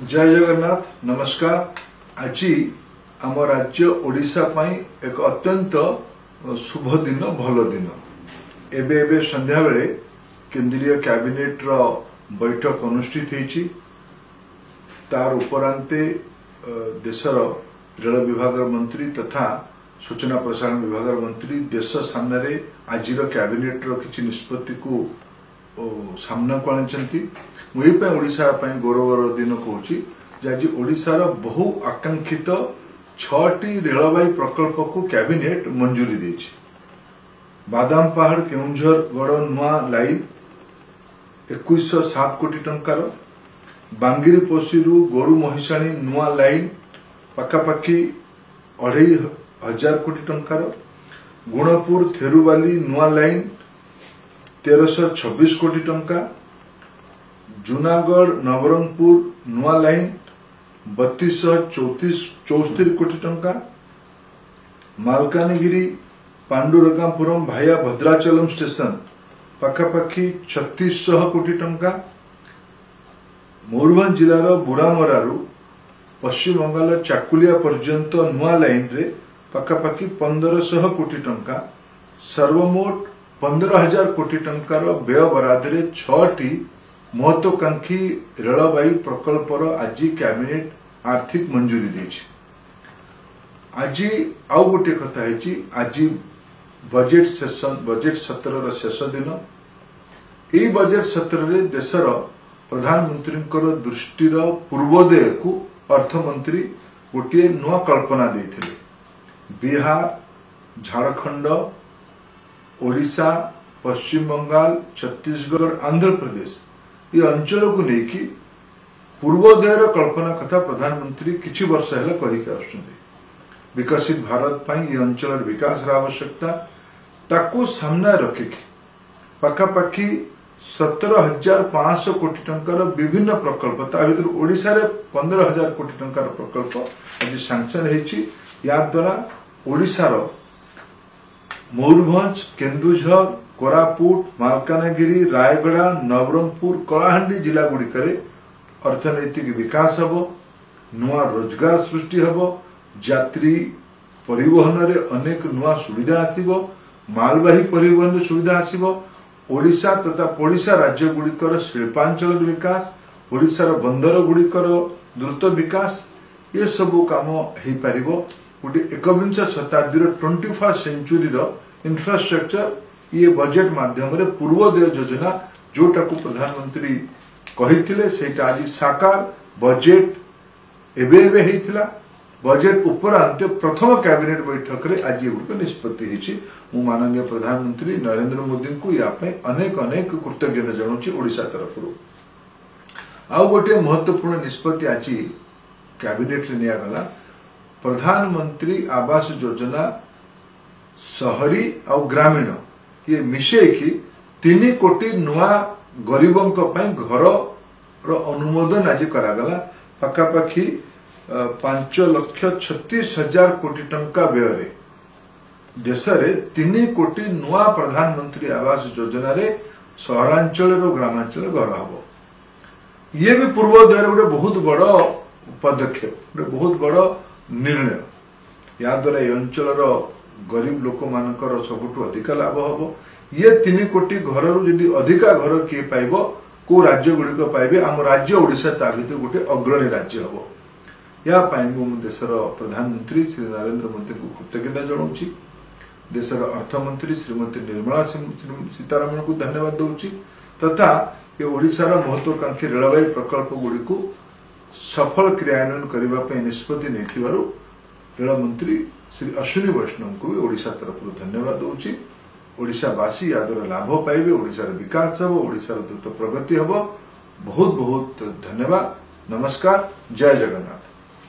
जय जगन्नाथ नमस्कार। आज आम राज्य ओडिशा पाई एक अत्यंत शुभ दिन भल दिन। एबे संध्या बेले केंद्रीय कैबिनेट रो बैठक अनुष्ठित होईची। तार उपरांते देशर रेल विभाग मंत्री तथा सूचना प्रसारण विभाग मंत्री देश सामने आज कैबिनेट रो किछि निष्पत्ति को सामना को आनिचंती। मुई पे ओडिशा पे गौरवर दिन कहूँ आज ओडिशार बहु आकांक्षित 6टी रेलवाई प्रकल्प को कैबिनेट मंजूरी देछि। बादाम पहाड़ केउंझर गड़ नुआ लाइन 2107 कोटी टंकार, बांगिरीपोशीरू गोरु महिषाणी नुआ लाइन पखापाखि 2500 कोटी टंकार, गुणपुर थेरुवाली नुआ लाइन 1326 कोटी टंका, जूनागढ़ नवरंगपुर नुआ लाइन 3264 कोटी टंका, मालकानगिरी पांडुरंगापुरम भाया भद्राचलम स्टेशन पखापाखि 3600 कोटी टंका, मयूरभंज जिलार बुरामरारू पश्चिम बंगाल चाकुलिया पर्यंत नुआ लाइन रे पखापाखि 1500 कोटी टंका, सर्वमोट 15,000 कोटी टंकार व्यय बरादरे 6टी महत्वाकांक्षी रेलवाई प्रकल्पर आज कैबिनेट आर्थिक मंजूरी देछि। आज आउ गोटे कथा है आज बजेट सत्र शेष दिन। यही बजेट सत्र रे देशर प्रधानमंत्री दृष्टिर पूर्वोदय को अर्थमंत्री गोटे नुआ कल्पना देथिले। बिहार, झारखंड, ओडिशा, पश्चिम बंगाल, छत्तीसगढ़, आंध्र प्रदेश ये अंचल को लेकिन पूर्वोदय कल्पना कथा प्रधानमंत्री किछि वर्ष है कही विकसित भारत पाई ये अंचल विकास आवश्यकता ताकू सामना रखिकी पखापाखि 17,500 कोटी टंकार विभिन्न प्रकल्प ता भीतर ओडिशा रे 15,000 कोटी टंकार प्रकल्प आज सैंक्शन होईची। या द्वारा ओडिशार मयूरभंज, केन्दुझर, कोरापुट, मालकानगिरी, रायगड़ा, नवरंगपुर, कलाहांडी जिला गुड़िकर अर्थनैतिक विकास हब, नुआ रोजगार सृष्टि हब, यात्री परिवहन रे अनेक नुआ सुविधा आसीबो, मालवाही परिवहन रे सुविधा आसीबो, ओडिशा तथा पड़ोसा राज्य गुड़िकर शिल्पांचल विकास, ओडिशार बंदर गुड़िकर द्रुत विकास ये सबू काम हो पारिबो। गोटे 21 शताब्दी 21st सेंचुरी इंफ्रास्ट्रक्चर ये बजेट माध्यम रे पूर्वोदय योजना जोटा को प्रधानमंत्री कहिथिले सेटा आज साकार बजेट एबे हेइथिला। बजेट उपरांत प्रथम कैबिनेट बैठक रे आज ये निष्पत्ति होईची। मु माननीय प्रधानमंत्री नरेंद्र मोदी को या अनेक अनेक कृतज्ञता जनाऊँ ओडिशा तरफ। आउ गोटे महत्वपूर्ण निष्पत्ति आज कैबिनेट रे निया गला। प्रधानमंत्री आवास योजना शहरी और ग्रामीण ये मिशेकी 3 कोटी नुआ गरीबों घर अनुमोदन आज करागला। पखापाखि 5,36,000 कोटी टंका व्यय देश रे 3 कोटी नुआ प्रधानमंत्री आवास योजना रे सहरांचल और ग्रामांचल घर हम। ये भी पूर्वोदय गोटे बहुत बड़ पदक्षेप, गोटे बहुत बड़ निर्णय। या द्वारा ये अंचल गरीब लोक मानकर सबुठु अधिक लाभ हम। ये 3 कोटी घर यदि अधिका घर किए पाइब को राज्य गुड़िक पाइबे आम राज्य ओडिशा ता भीतर गोटे अग्रणी राज्य हम। या देशर प्रधानमंत्री श्री नरेंद्र मोदी को कृतज्ञता जनाऊँ। देशर अर्थमंत्री श्रीमती निर्मला सीतारमण को धन्यवाद दूची तथा ये ओडिशार महत्वाकांक्षी रेलवाई प्रकल्प गुड़िक सफल क्रियान्वयन करने निष्पत्ति नहीं रेलमंत्री श्री अश्विनी वैष्णव को भी ओडिशा तरफ धन्यवाद दूची। ओडिशावासी यादर लाभ पाइबे, ओडिशार विकास हम, ओडिशार द्रुत प्रगति हम। बहुत बहुत धन्यवाद। नमस्कार। जय जगन्नाथ।